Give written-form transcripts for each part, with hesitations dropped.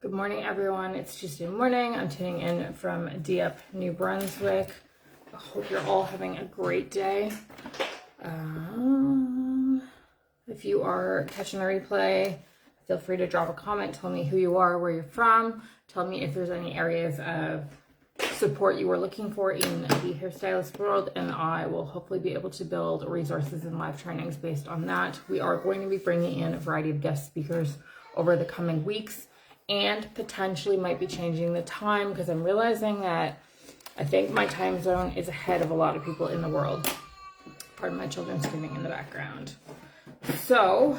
Good morning, everyone. It's Tuesday morning. I'm tuning in from Dieppe, New Brunswick. I hope you're all having a great day. If you are catching the replay, feel free to drop a comment. Tell me who you are, where you're from. Tell me if there's any areas of support you are looking for in the hairstylist world, and I will hopefully be able to build resources and live trainings based on that. We are going to be bringing in a variety of guest speakers over the coming weeks, and potentially might be changing the time because I'm realizing that I think my time zone is ahead of a lot of people in the world. Pardon my children screaming in the background. So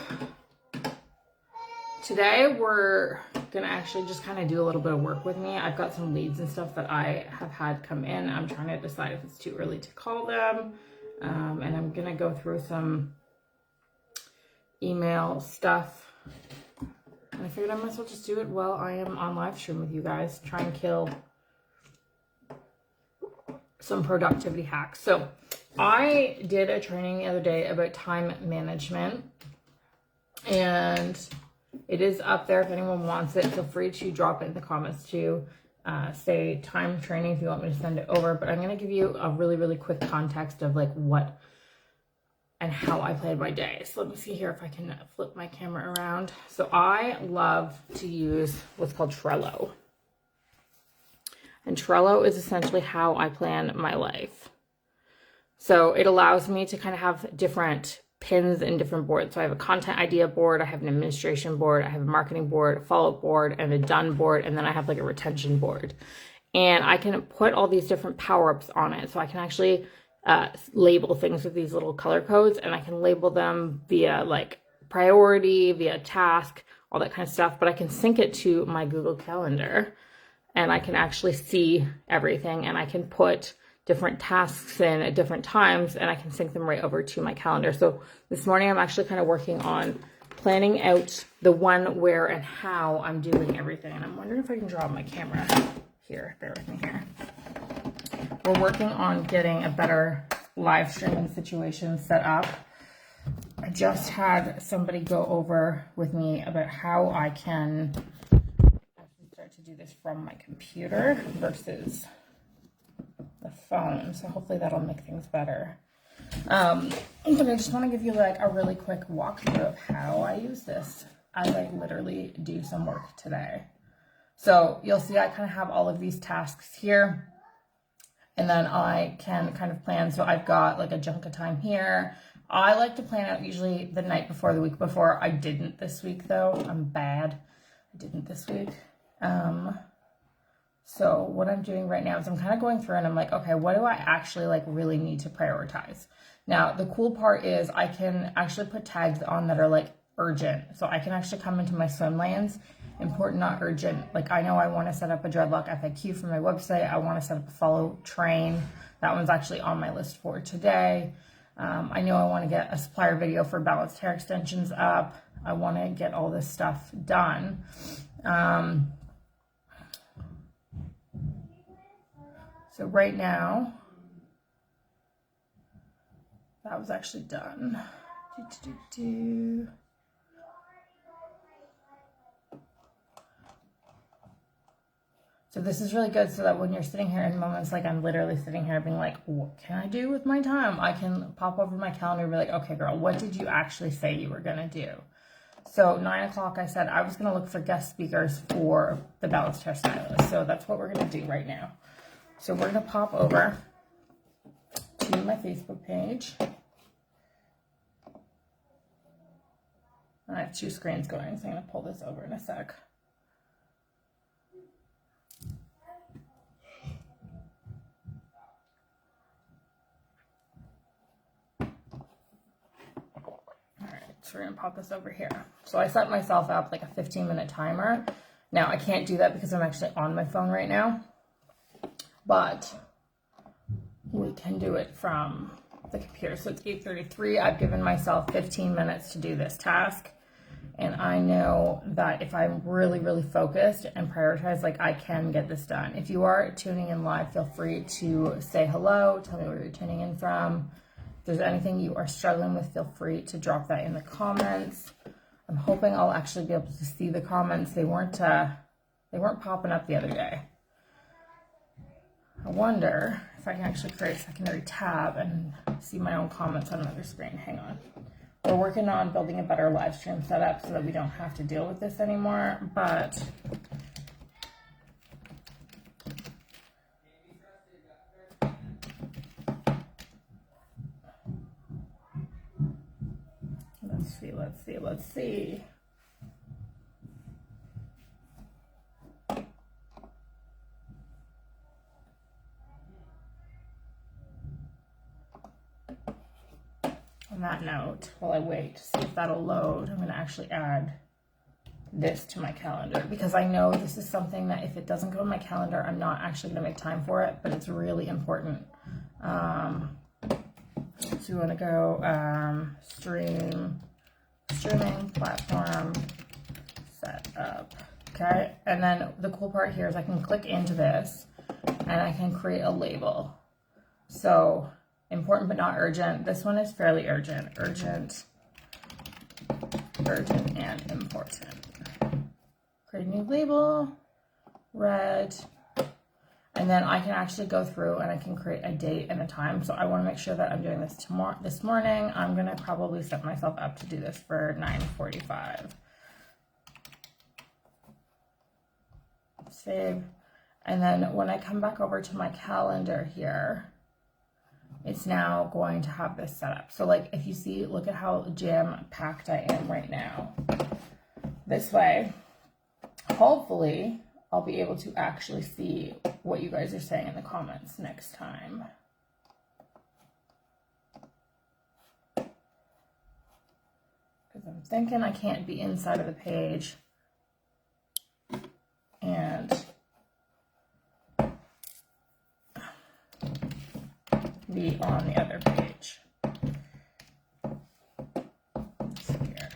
today we're gonna actually just kind of do a little bit of work with me. I've got some leads and stuff that I have had come in. I'm trying to decide if it's too early to call them. And I'm gonna go through some email stuff. And I figured I might as well just do it while I am on live stream with you guys. Try and kill some productivity hacks. So I did a training the other day about time management, and it is up there if anyone wants it. Feel free to drop it in the comments to say time training if you want me to send it over. But I'm going to give you a really quick context of like what and how I planned my day. So let me see here if I can flip my camera around. So I love to use what's called Trello. And Trello is essentially how I plan my life. So it allows me to kind of have different pins and different boards. So I have a content idea board, I have an administration board, I have a marketing board, a follow-up board, and a done board, and then I have like a retention board. And I can put all these different power-ups on it. So I can actually label things with these little color codes, and I can label them via like priority, via task, all that kind of stuff. But I can sync it to my Google Calendar, and I can actually see everything, and I can put different tasks in at different times, and I can sync them right over to my calendar. So this morning I'm actually kind of working on planning out the when, where, and how I'm doing everything. And I'm wondering if I can draw my camera here. Bear with me here. We're working on getting a better live streaming situation set up. I just had somebody go over with me about how I can actually start to do this from my computer versus the phone. So hopefully that'll make things better. But I just want to give you like a really quick walkthrough of how I use this as I literally do some work today. So you'll see I kind of have all of these tasks here. And then I can kind of plan. So I've got like a chunk of time here. I like to plan out usually the night before, the week before. I didn't this week though. I'm bad. I didn't this week. So what I'm doing right now is I'm kind of going through and I'm like, okay, what do I actually like really need to prioritize? Now, the cool part is I can actually put tags on that are like urgent. So I can actually come into my swim lanes. Important, not urgent. Like I know I want to set up a dreadlock FAQ for my website. I want to set up a follow train. That one's actually on my list for today. I know I want to get a supplier video for balanced hair extensions up. I want to get all this stuff done. So right now, that was actually done. So this is really good so that when you're sitting here in moments like I'm literally sitting here being like, what can I do with my time? I can pop over my calendar and be like, okay, girl, what did you actually say you were going to do? So 9 o'clock, I said I was going to look for guest speakers for the balanced hairstylist. So that's what we're going to do right now. So we're going to pop over to my Facebook page. I have two screens going, so I'm going to pull this over in a sec. So we're going to pop this over here. So I set myself up like a 15-minute timer. Now I can't do that because I'm actually on my phone right now, but we can do it from the computer. So it's 8:33. I've given myself 15 minutes to do this task. And I know that if I'm really focused and prioritize, like I can get this done. If you are tuning in live, feel free to say hello, tell me where you're tuning in from. If there's anything you are struggling with, feel free to drop that in the comments. I'm hoping I'll actually be able to see the comments. They weren't They weren't popping up the other day. I wonder if I can actually create a secondary tab and see my own comments on another screen. Hang on. We're working on building a better live stream setup so that we don't have to deal with this anymore, but let's see. On that note, while I wait to see if that'll load, I'm going to actually add this to my calendar, because I know this is something that if it doesn't go in my calendar, I'm not actually going to make time for it, but it's really important. So we want to go streaming platform setup. Okay, and then the cool part here is I can click into this and I can create a label. So important but not urgent. This one is fairly urgent. Urgent and important. Create a new label, red, and then I can actually go through and I can create a date and a time. So I want to make sure that I'm doing this tomorrow, this morning. I'm going to probably set myself up to do this for 9:45. Save. And then when I come back over to my calendar here, it's now going to have this set up. So like if you see, look at how jam-packed I am right now. This way, hopefully, I'll be able to actually see what you guys are saying in the comments next time. Because I'm thinking I can't be inside of the page and be on the other page. Here.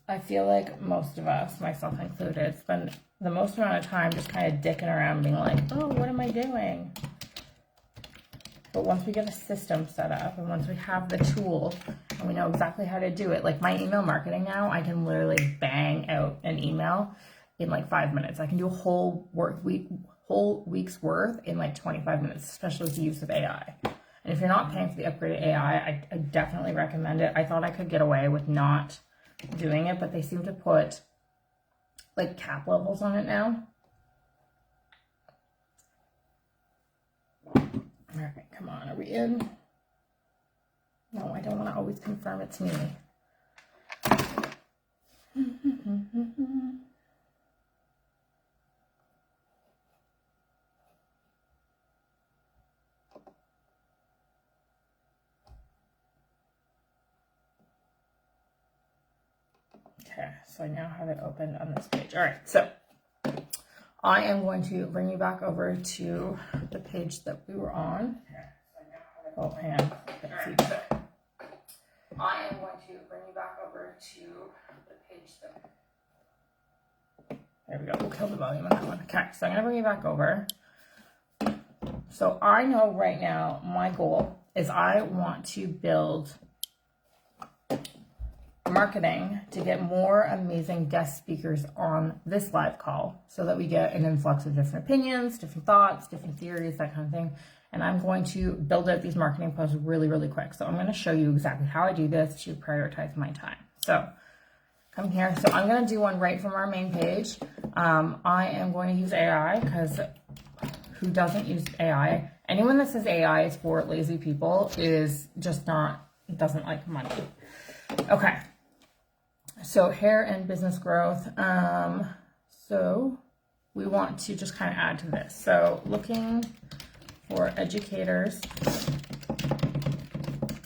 I feel like most of us, myself included, spend the most amount of time just kind of dicking around being like, oh, what am I doing? But once we get a system set up and once we have the tool and we know exactly how to do it, like my email marketing now, I can literally bang out an email in like 5 minutes. I can do a whole week's worth in like 25 minutes, especially with the use of AI. And if you're not paying for the upgraded AI, I definitely recommend it. I thought I could get away with not doing it, but they seem to put like cap levels on it now. All right, come on, are we in? No, I don't want to always confirm it's me. Okay, so I now have it opened on this page. All right, so I am going to bring you back over to the page that we were on. Oh, hang on. I am going to bring you back over to the page that... There we go. We'll kill the volume on that one. Okay, so I'm going to bring you back over. So I know right now my goal is I want to build marketing to get more amazing guest speakers on this live call so that we get an influx of different opinions, different thoughts, different theories, that kind of thing. And I'm going to build out these marketing posts really, really quick. So I'm going to show you exactly how I do this to prioritize my time. So come here. So I'm going to do one right from our main page. I am going to use AI because who doesn't use AI? Anyone that says AI is for lazy people is just not, doesn't like money. Okay. So hair and business growth. So we want to just kind of add to this. So looking for educators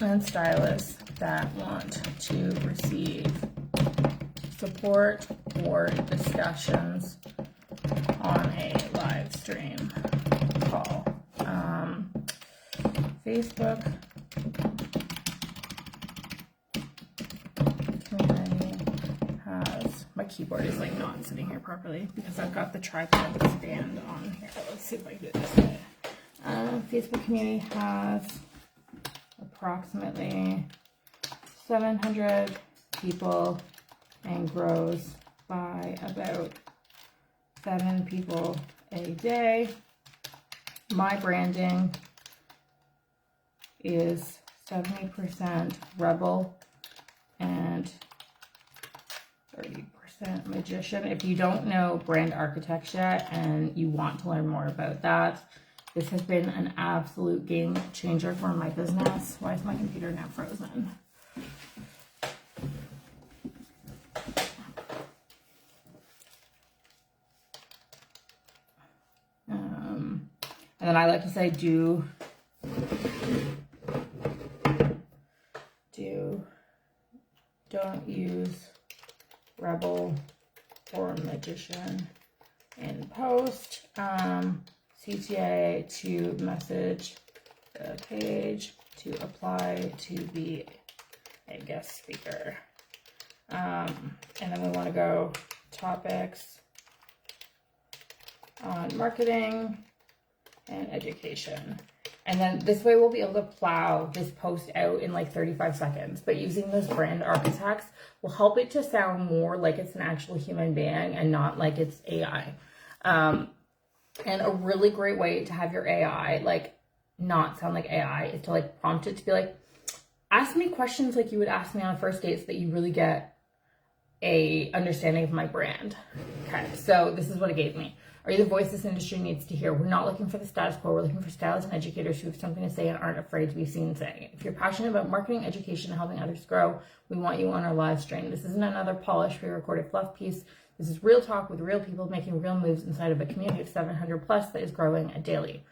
and stylists that want to receive support or discussions on a live stream call. Facebook my keyboard is like not sitting here properly because I've got the tripod stand on here. Let's see if I can do it this way. Facebook community has approximately 700 people and grows by about 7 people a day. My branding is 70% rebel and 30% magician. If you don't know brand architecture and you want to learn more about that, this has been an absolute game changer for my business. Why is my computer now frozen? And then I like to say don't use rebel or magician in post. CTA to message the page to apply to be a guest speaker. And then we want to go topics on marketing and education. And then this way we'll be able to plow this post out in like 35 seconds. But using those brand architects will help it to sound more like it's an actual human being and not like it's AI. And a really great way to have your AI like not sound like AI is to like prompt it to be like, ask me questions like you would ask me on a first date so that you really get a understanding of my brand. Okay, so this is what it gave me. Are you the voice this industry needs to hear? We're not looking for the status quo. We're looking for stylists and educators who have something to say and aren't afraid to be seen saying it. If you're passionate about marketing, education, and helping others grow, we want you on our live stream. This isn't another polished, pre-recorded fluff piece. This is real talk with real people making real moves inside of a community of 700 plus that is growing daily.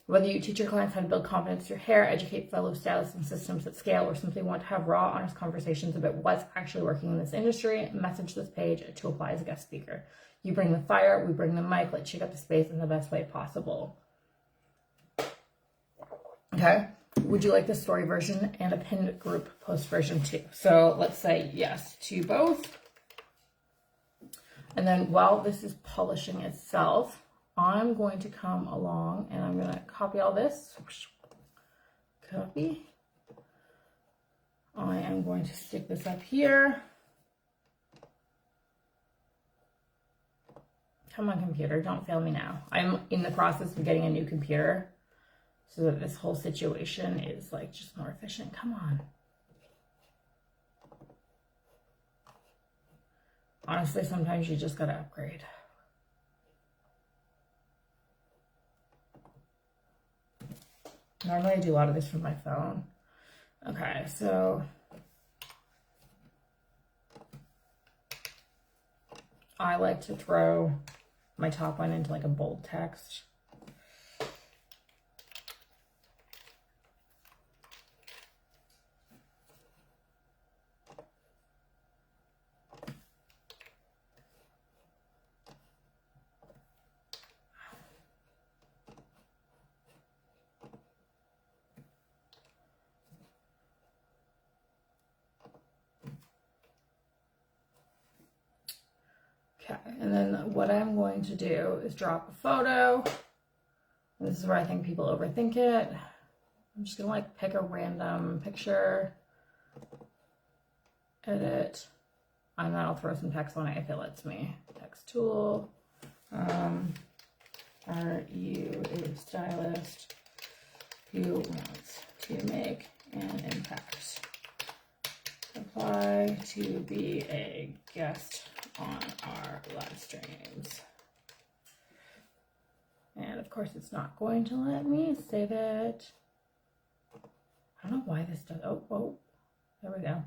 Whether you teach your clients how to build confidence through hair, educate fellow stylists in systems at scale, or simply want to have raw, honest conversations about what's actually working in this industry, message this page to apply as a guest speaker. You bring the fire, we bring the mic. Let's shake up the space in the best way possible. Okay. Would you like the story version and a pinned group post version too? So let's say yes to both. And then while this is polishing itself, I'm going to come along and I'm going to copy all this. Copy. I am going to stick this up here. Come on, computer, don't fail me now. I'm in the process of getting a new computer so that this whole situation is like just more efficient. Come on. Honestly, sometimes you just gotta upgrade. Normally I do a lot of this from my phone. Okay, so I like to throw my top one into like a bold text. Okay, and then what I'm going to do is drop a photo. This is where I think people overthink it. I'm just gonna like pick a random picture, edit, and then I'll throw some text on it if it lets me. Text tool. Are you a stylist who wants to make an impact? Apply to be a guest on our live streams. And of course it's not going to let me save it. I don't know why this does. Oh, there we go.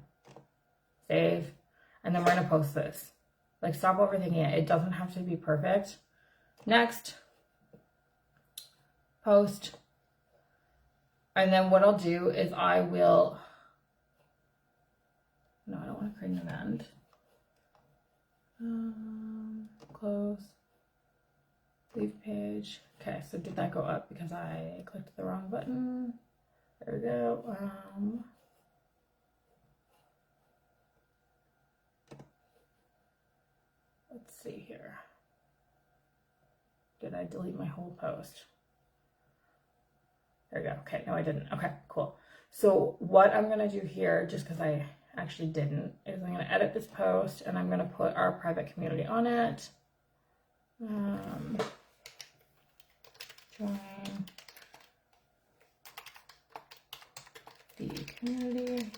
Save. And then we're gonna post this. Like, stop overthinking it. It doesn't have to be perfect. Next. Post. And then what I'll do is I will, no, I don't want to create an event. Close. Leave page. Okay, so did that go up because I clicked the wrong button? There we go. Let's see here. Did I delete my whole post? There we go. Okay, no, I didn't. Okay, cool. So what I'm gonna do here, just because I actually didn't, is I'm going to edit this post and I'm going to put our private community on it. Join the community.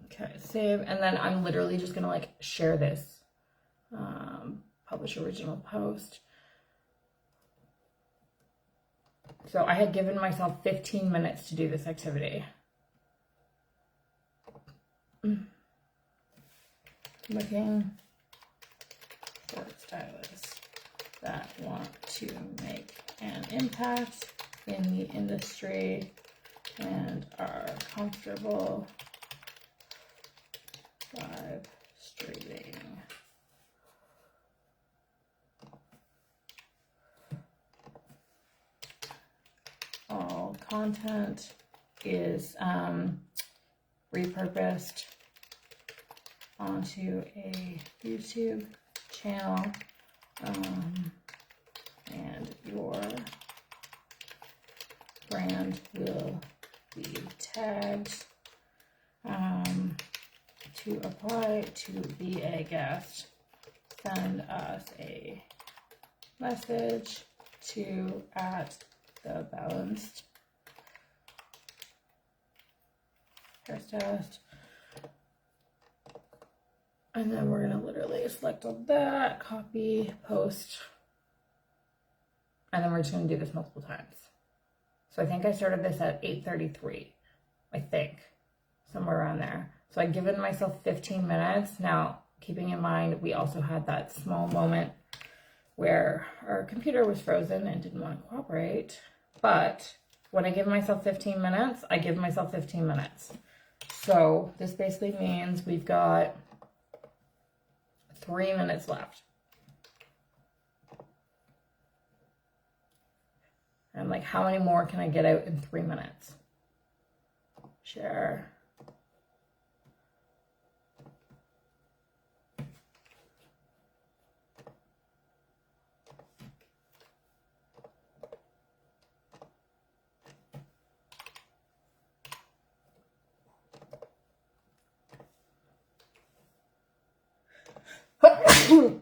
Okay, save, and then I'm literally just gonna like share this, publish original post. So I had given myself 15 minutes to do this activity. Looking for stylists that want to make an impact in the industry and are comfortable live streaming. All content is repurposed onto a YouTube channel, and your brand will be tagged. To apply to be a guest, send us a message to @thebalanced hairstylist, and then we're gonna literally select all that, copy, post, and then we're just gonna do this multiple times. So I think I started this at 8:33, I think, somewhere around there. So I'd given myself 15 minutes. Now, keeping in mind, we also had that small moment where our computer was frozen and didn't want to cooperate. But when I give myself 15 minutes, I give myself 15 minutes. So this basically means we've got 3 minutes left. And like, how many more can I get out in 3 minutes? Share. Ooh.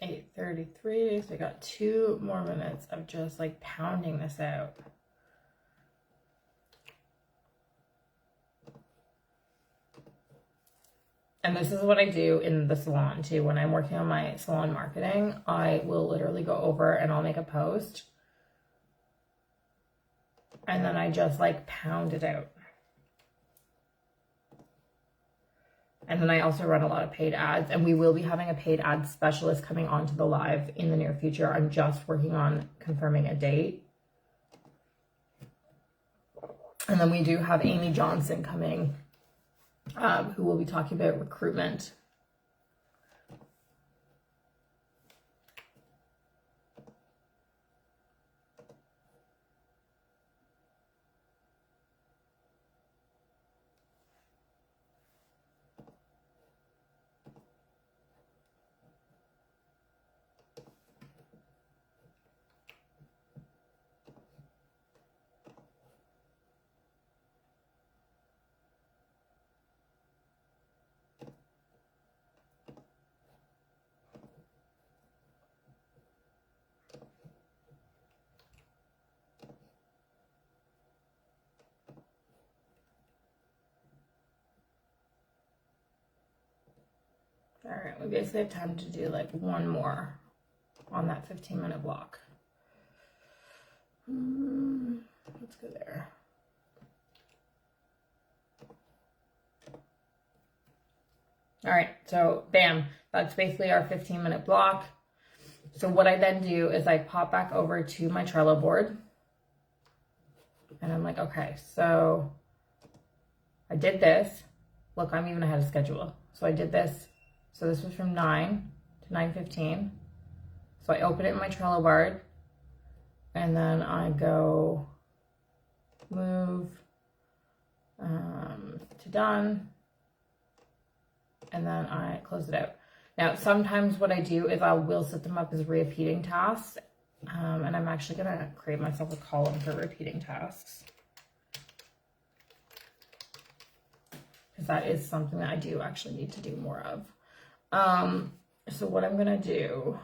8:33, so I got 2 more minutes of just like pounding this out. And this is what I do in the salon too. When I'm working on my salon marketing, I will literally go over and I'll make a post. And then I just like pound it out. And then I also run a lot of paid ads, and we will be having a paid ad specialist coming onto the live in the near future. I'm just working on confirming a date. And then we do have Amy Johnson coming, who will be talking about recruitment. All right, we basically have time to do like one more on that 15-minute block. Let's go there. All right, so bam, that's basically our 15-minute block. So what I then do is I pop back over to my Trello board. And I'm like, okay, so I did this. Look, I'm even ahead of schedule. So I did this. So this was from 9 to 9:15. So I open it in my Trello board. And then I go move to done. And then I close it out. Now, sometimes what I do is I will set them up as repeating tasks. And I'm actually going to create myself a column for repeating tasks. Because that is something that I do actually need to do more of. So what I'm going to do...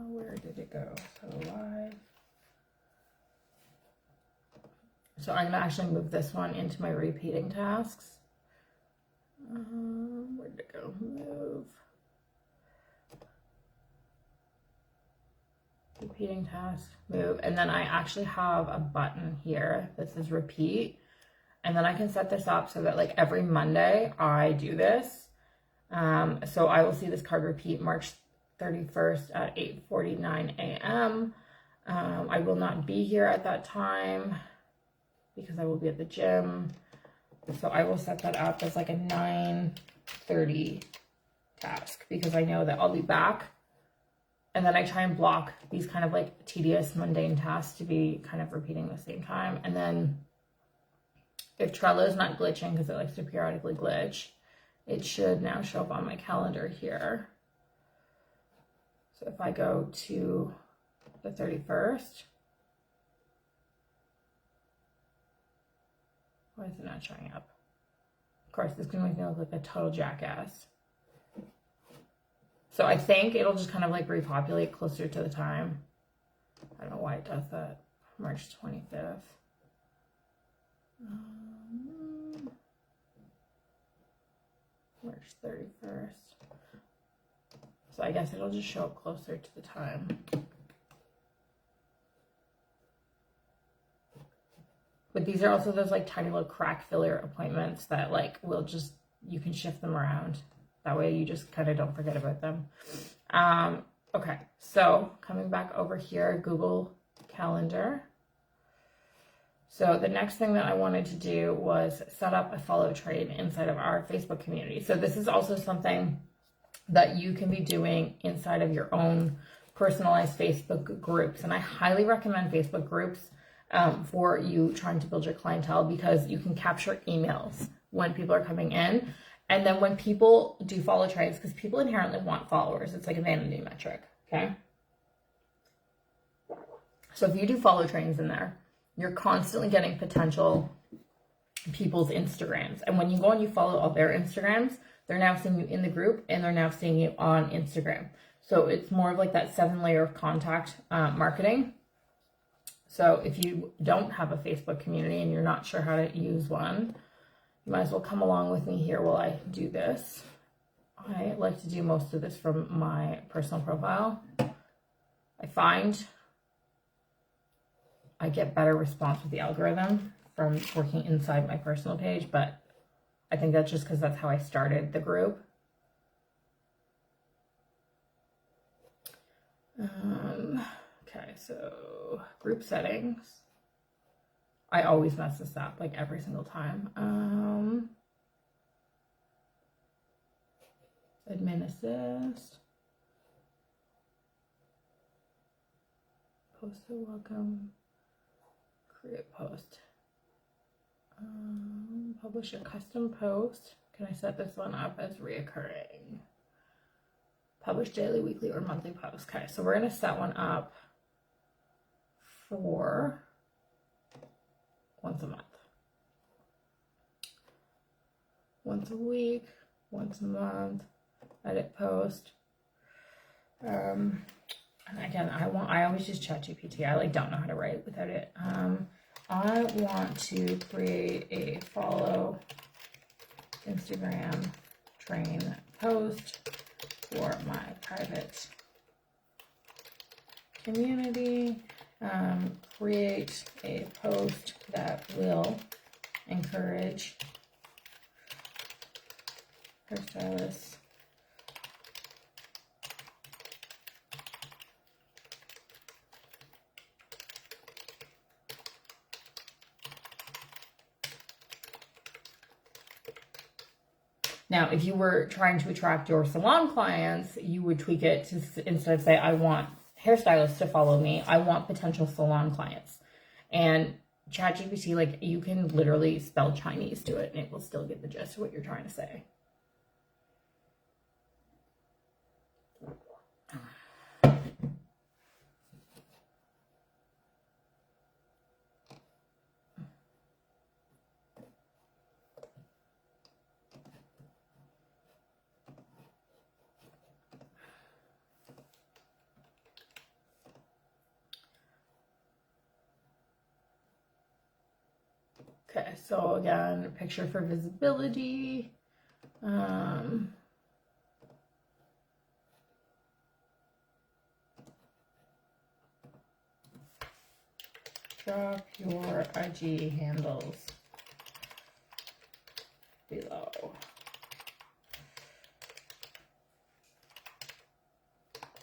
where did it go? So live. So I'm going to actually move this one into my repeating tasks. Where did it go? Move. Repeating task, move. And then I actually have a button here that says repeat. And then I can set this up so that like every Monday I do this. So I will see this card repeat March 31st at 8:49 a.m. I will not be here at that time because I will be at the gym. So I will set that up as like a 9:30 task because I know that I'll be back. And then I try and block these kind of like tedious, mundane tasks to be kind of repeating at the same time. And then if Trello is not glitching, because it likes to periodically glitch, it should now show up on my calendar here. So if I go to the 31st, why is it not showing up? Of course, this is going to make me look like a total jackass. So I think it'll just kind of like repopulate closer to the time. I don't know why it does that. March 25th. March 31st. So I guess it'll just show up closer to the time. But these are also those like tiny little crack filler appointments that like will just, you can shift them around. That way you just kind of don't forget about them. Okay, so coming back over here, Google Calendar. So the next thing that I wanted to do was set up a follow train inside of our Facebook community. So this is also something that you can be doing inside of your own personalized Facebook groups. And I highly recommend Facebook groups for you trying to build your clientele because you can capture emails when people are coming in. And then when people do follow trains, because people inherently want followers, it's like a vanity metric, okay? So if you do follow trains in there, you're constantly getting potential people's Instagrams. And when you go and you follow all their Instagrams, they're now seeing you in the group and they're now seeing you on Instagram. So it's more of like that 7-layer of contact marketing. So if you don't have a Facebook community and you're not sure how to use one, you might as well come along with me here while I do this. I like to do most of this from my personal profile. I find I get better response with the algorithm from working inside my personal page, but I think that's just because that's how I started the group. Okay, so group settings. I always mess this up, like every single time. Admin assist. Post a welcome. Create post. Publish a custom post. Can I set this one up as reoccurring? Publish daily, weekly, or monthly posts. Okay, so we're going to set one up for once a month. Once a week, once a month, edit post. And again, I always use ChatGPT. I like don't know how to write without it. I want to create a follow Instagram train post for my private community. create a post that will encourage hairstylists Now, if you were trying to attract your salon clients, you would tweak it to, instead of say, I want hairstylists to follow me, I want potential salon clients. And ChatGPT, like, you can literally spell Chinese to it and it will still get the gist of what you're trying to say. Okay, so again, picture for visibility. Drop your IG handles below.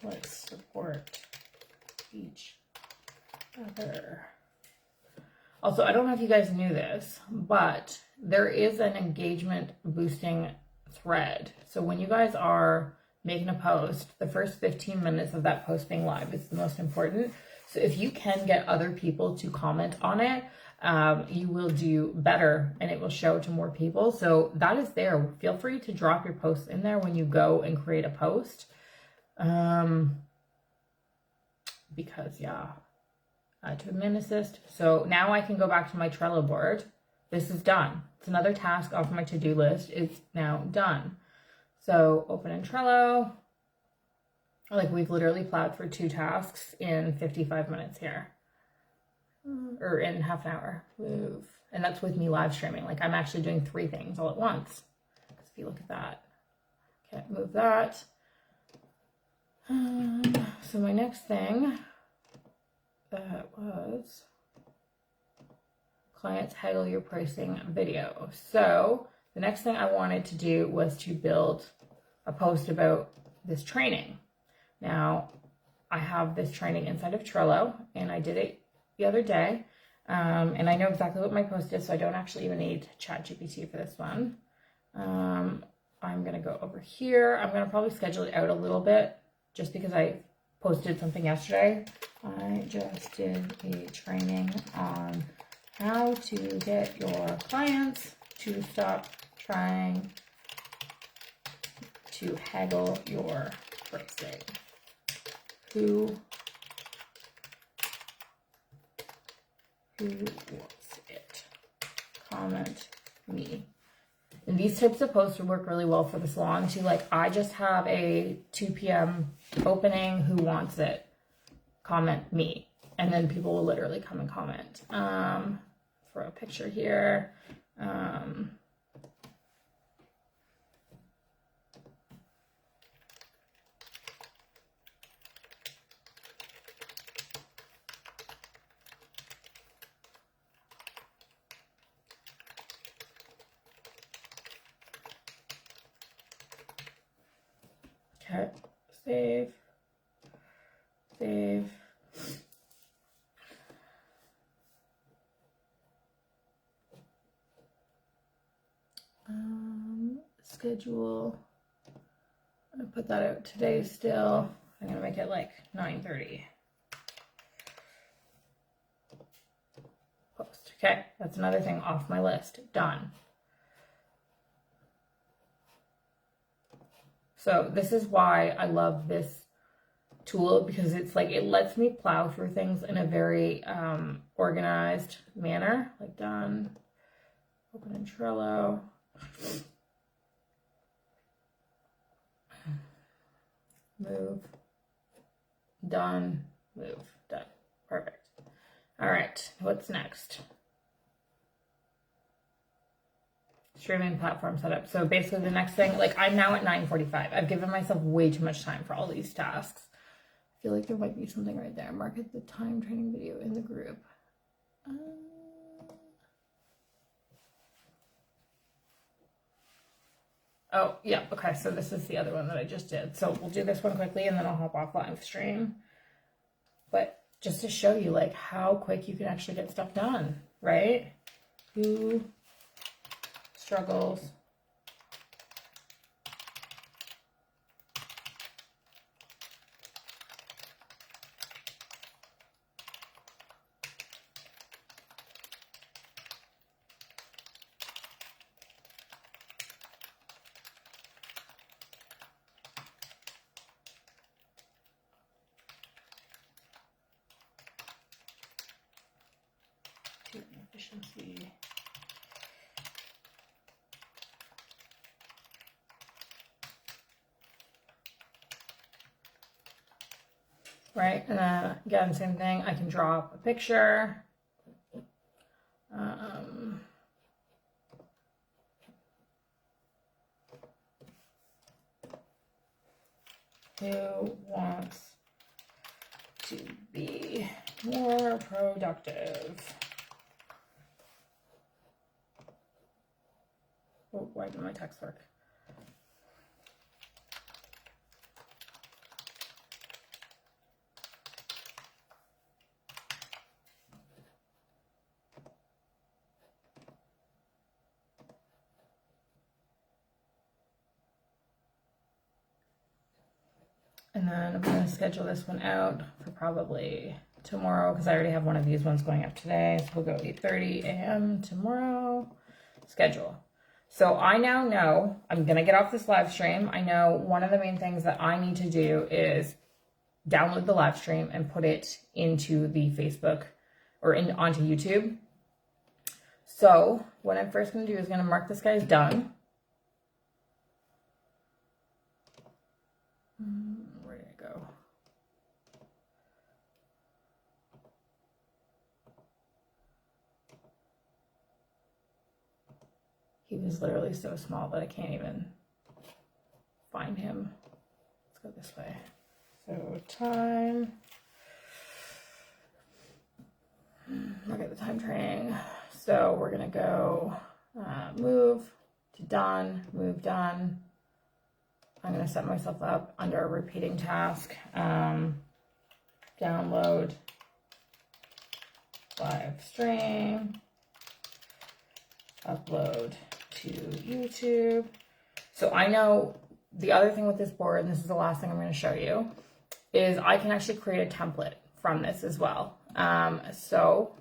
Let's support each other. Also, I don't know if you guys knew this, but there is an engagement boosting thread. So when you guys are making a post, the first 15 minutes of that post being live is the most important. So if you can get other people to comment on it, you will do better and it will show to more people. So that is there. Feel free to drop your posts in there when you go and create a post. Because yeah. To admin assist. So now I can go back to my Trello board. This is done. It's another task off my to-do list. It's now done. So open in Trello. Like we've literally plowed through 2 tasks in 55 minutes here. Or in half an hour. Move. And that's with me live streaming. Like I'm actually doing 3 things all at once. If you look at that. Okay, move that. So my next thing that was clients haggle your pricing video. So the next thing I wanted to do was to build a post about this training. Now I have this training inside of Trello and I did it the other day. And I know exactly what my post is, so I don't actually even need ChatGPT for this one. I'm going to go over here. I'm going to probably schedule it out a little bit just because I posted something yesterday. I just did a training on how to get your clients to stop trying to haggle your pricing. Who wants it? Comment me. And these types of posts would work really well for the salon too. Like, I just have a 2 p.m. opening. Who wants it? Comment me. And then people will literally come and comment. Throw a picture here. Okay, save. Schedule. I'm gonna put that out today still. I'm gonna make it like 9:30. Post. Okay, that's another thing off my list. Done. So this is why I love this tool, because it's like it lets me plow through things in a very organized manner. Like done. Open in Trello. Move. Done. Move. Done. Perfect. All right. What's next? Streaming platform setup. So basically the next thing, like I'm now at 9:45. I've given myself way too much time for all these tasks. feel like there might be something right there. Market the time training video in the group. Oh, yeah, okay, so this is the other one that I just did. So we'll do this one quickly and then I'll hop off live stream. But just to show you like how quick you can actually get stuff done, right? Who struggles to efficiency? Right, and then again, same thing. I can draw up a picture. Who wants to be more productive? Oh, why didn't my text work? And then I'm going to schedule this one out for probably tomorrow because I already have one of these ones going up today. So we'll go 8:30 a.m. tomorrow. Schedule. So I now know I'm going to get off this live stream. I know one of the main things that I need to do is download the live stream and put it into the Facebook or onto YouTube. So what I'm first going to do is going to mark this guy's done. Where did it go? He was literally so small that I can't even find him. Let's go this way. So time. Look at the time training. So we're gonna go move to done, move done. I'm gonna set myself up under a repeating task. Download live stream. Upload to YouTube. So I know the other thing with this board, and this is the last thing I'm going to show you, is I can actually create a template from this as well. So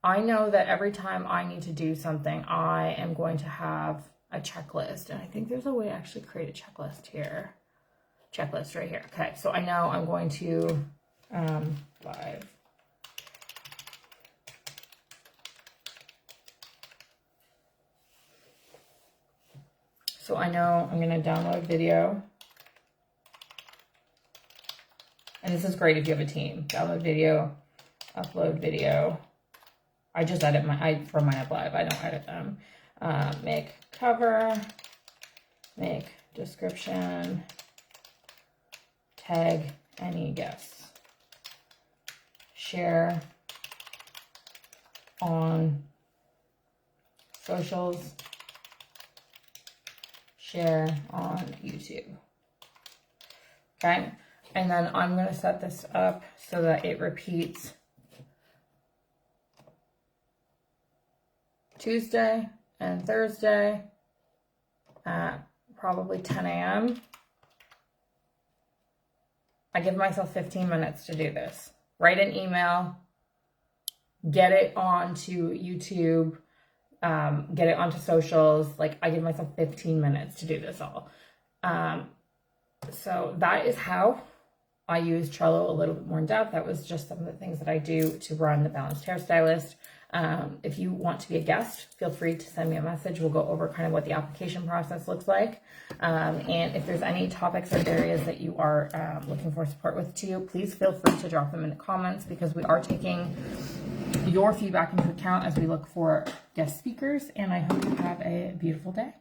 I know that every time I need to do something, I am going to have a checklist. And I think there's a way to actually create a checklist here. Checklist right here. Okay, so I know I'm going to live. So I know I'm going to download video. And this is great if you have a team. Download video, upload video. I just edit from my Up Live. I don't edit them. Make cover, make description, tag any guests. Share on socials. Share on YouTube. Okay, and then I'm going to set this up so that it repeats Tuesday and Thursday at probably 10 a.m. I give myself 15 minutes to do this. Write an email, get it onto YouTube, get it onto socials. Like, I give myself 15 minutes to do this all. So that is how I use Trello a little bit more in depth. That was just some of the things that I do to run the Balanced Hairstylist. If you want to be a guest, feel free to send me a message. We'll go over kind of what the application process looks like. And if there's any topics or areas that you are looking for support with too, please feel free to drop them in the comments, because we are taking your feedback into account as we look for guest speakers. And I hope you have a beautiful day.